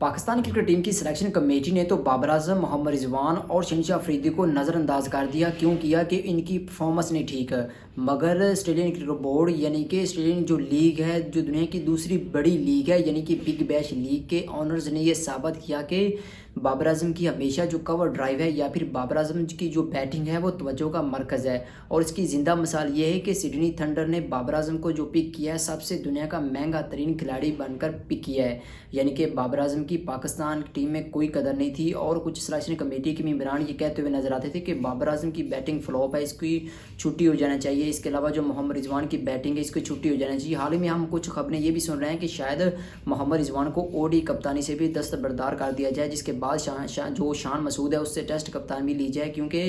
Pakistan cricket team की selection committee ने तो बाबर आजम, मोहम्मद रिजवान और शहनशाह अफरीदी को नज़रअंदाज कर दिया। क्यों किया कि इनकी परफॉर्मेंस नहीं ठीक है। मगर ऑस्ट्रेलियन क्रिकेट बोर्ड यानी कि ऑस्ट्रेलियन जो लीग है, जो दुनिया की दूसरी बड़ी लीग है यानी कि बिग बैश लीग के ऑनर्स ने यह साबित किया कि बाबर आजम की हमेशा जो कवर ड्राइव है या फिर बाबर आजम की जो बैटिंग है वो तवज्जो का मरकज़ है। और इसकी ज़िंदा मिसाल ये है कि सिडनी थंडर ने बाबर आजम को जो पिक किया है, सबसे दुनिया का महंगा तरीन खिलाड़ी बनकर पिक किया है। यानी कि बाबर आजम की पाकिस्तान टीम में कोई कदर नहीं थी। और कुछ सिलेक्शन कमेटी के मेंबरान ये कहते हुए नजर आते थे कि बाबर आजम की बैटिंग फ्लॉप है, इसकी छुट्टी हो जाना चाहिए। इसके अलावा जो मोहम्मद रिजवान की बैटिंग है, इसकी छुट्टी हो जाना चाहिए। हाल ही में हम कुछ खबरें ये भी सुन रहे हैं कि शायद मोहम्मद रिजवान को ओडी कप्तानी से भी दस्तबरदार कर दिया जाए, जिसके बाद जो शान मसूद है उससे टेस्ट कप्तान भी ली जाए, क्योंकि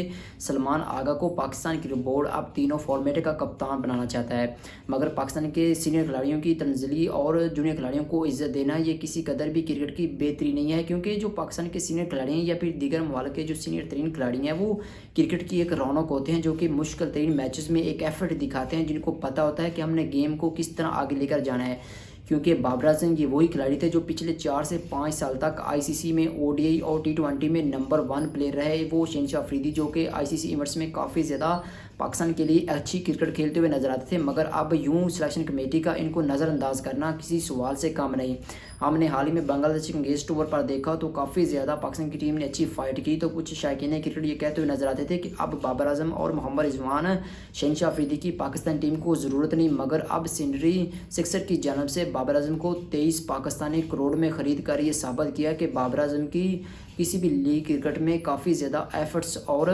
सलमान आगा को पाकिस्तान क्रिकेट बोर्ड अब तीनों फॉर्मेट का कप्तान बनाना चाहता है। मगर पाकिस्तान के सीनियर खिलाड़ियों की तंजली और जूनियर खिलाड़ियों को इज्जत देना ये किसी कदर भी क्रिकेट की बेहतरी नहीं है, क्योंकि जो पाकिस्तान के सीनियर खिलाड़ी हैं या फिर दीगर ममालिक के जो सीनियर तरीन खिलाड़ी हैं वो क्रिकेट की एक रौनक होते हैं, जो कि मुश्किल तरीन मैचेस में एक एफर्ट दिखाते हैं, जिनको पता होता है कि हमने गेम को किस तरह आगे लेकर जाना है। क्योंकि बाबर आजम ये वही खिलाड़ी थे जो पिछले 4 से 5 साल तक आईसीसी में ओडीआई और टी20 में नंबर 1 प्लेयर रहे। वो शहनशाह अफरीदी जो कि आईसीसी इवेंट्स में काफ़ी ज़्यादा पाकिस्तान के लिए अच्छी क्रिकेट खेलते हुए नजर आते थे। मगर अब यूं सिलेक्शन कमेटी का इनको नज़रअंदाज करना किसी सवाल से कम नहीं। हमने हाल ही में बांग्लादेश के अंगेज टूर पर देखा तो काफ़ी ज़्यादा पाकिस्तान की टीम ने अच्छी फाइट की। तो कुछ शायकीन क्रिकेट ये कहते हुए नजर आते थे कि अब बाबर आजम और मोहम्मद रिजवान, शहनशाह अफरीदी की पाकिस्तान टीम को ज़रूरत नहीं। मगर अब सिंडरी सिक्सर की जानब से बाबर आजम को 23 पाकिस्तानी करोड़ में ख़रीद कर ये साबित किया कि बाबर आजम की किसी भी लीग क्रिकेट में काफ़ी ज़्यादा एफर्ट्स और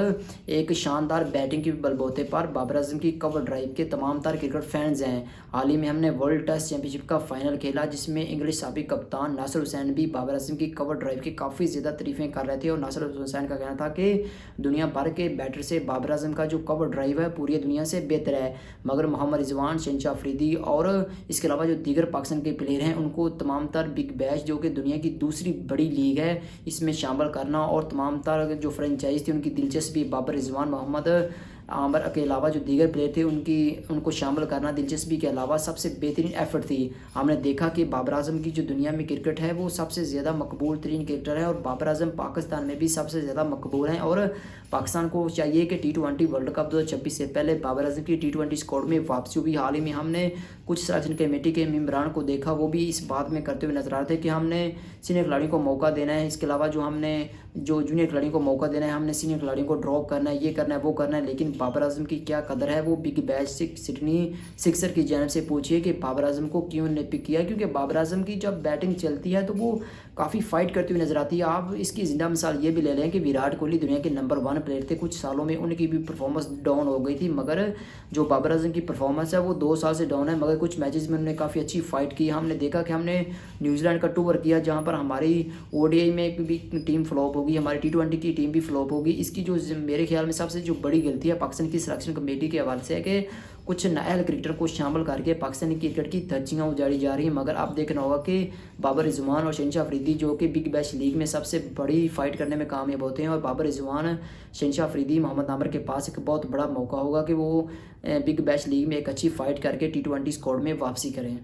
एक शानदार बैटिंग के बलबूते पर बाबर आजम की कवर ड्राइव के तमाम तर क्रिकेट फैंस हैं। हाल ही में हमने वर्ल्ड टेस्ट चैंपियनशिप का फाइनल खेला, जिसमें इंग्लिश साबिक कप्तान नासिर हुसैन भी बाबर आजम की कवर ड्राइव की काफ़ी ज़्यादा तारीफ़ें कर रहे थे। और नासिर हुसैन का कहना था कि दुनिया भर के बैटर से बाबर आजम का जो कवर ड्राइव है पूरी दुनिया से बेहतर है। मगर मोहम्मद रिजवान, शहनशाह अफरीदी और इसके अलावा जो दीगर पाकिस्तान के प्लेयर हैं उनको तमाम तर बिग बैश जो कि दुनिया की दूसरी बड़ी लीग है इसमें शामिल करना और तमाम तर जो फ्रेंचाइज थी उनकी दिलचस्पी बाबर रिजवान, मोहम्मद आमर के अलावा जो दीगर प्लेयर थे उनको शामिल करना दिलचस्पी के अलावा सबसे बेहतरीन एफर्ट थी। हमने देखा कि बाबर आजम की जो दुनिया में क्रिकेट है वो सबसे ज़्यादा मकबूल तरीन क्रिकेटर है और बाबर आजम पाकिस्तान में भी सबसे ज़्यादा मकबूल हैं। और पाकिस्तान को चाहिए कि टी20 वर्ल्ड कप 2026 से पहले बाबर आजम की टी20 स्क्वाड में वापसी हुई। हाल ही में हमने कुछ सिलेक्शन कमेटी के मेंबरान को देखा, वो भी इस बात में करते हुए नजर आ रहे थे कि हमने सीनियर खिलाड़ियों को मौका देना है। इसके अलावा जो जूनियर खिलाड़ियों को मौका देना है, हमने सीनियर खिलाड़ियों को ड्रॉप करना है, ये करना है वो करना है। लेकिन बाबर आजम की क्या कदर है वो बिग बैश सिडनी सिक्सर की जानब से पूछिए कि बाबर आजम को क्यों ने पिक किया। क्योंकि बाबर आजम की जब बैटिंग चलती है तो वो काफ़ी फाइट करती हुई नजर आती है। आप इसकी जिंदा मिसाल ये भी ले लें कि विराट कोहली दुनिया के नंबर 1 प्लेयर थे, कुछ सालों में उनकी भी परफॉर्मेंस डाउन हो गई थी। मगर जो बाबर आजम की परफॉर्मेंस है वो 2 साल से डाउन है, मगर कुछ मैचेस में उन्होंने काफ़ी अच्छी फाइट की। हमने देखा कि हमने न्यूजीलैंड का टूर किया जहाँ पर हमारी ओडीआई में भी टीम फ्लॉप होगी, हमारी टी20 की टीम भी फ्लॉप होगी। इसकी जो मेरे ख्याल में सबसे जो बड़ी गलती है पाकिस्तान की सिलेक्शन कमेटी के हवाले से है कि कुछ नाअहल क्रिकेटर को शामिल करके पाकिस्तानी क्रिकेट की धज्जियाँ उजाड़ी जा रही हैं। मगर आप देखना होगा कि बाबर रिजवान और शहनशाह अफरीदी जो कि बिग बैश लीग में सबसे बड़ी फाइट करने में कामयाब होते हैं, और बाबर रिजवान, शहनशाह अफरीदी, मोहम्मद आमर के पास एक बहुत बड़ा मौका होगा कि वो बिग बैश लीग में एक अच्छी फाइट करके टी20 स्क्वाड में वापसी करें।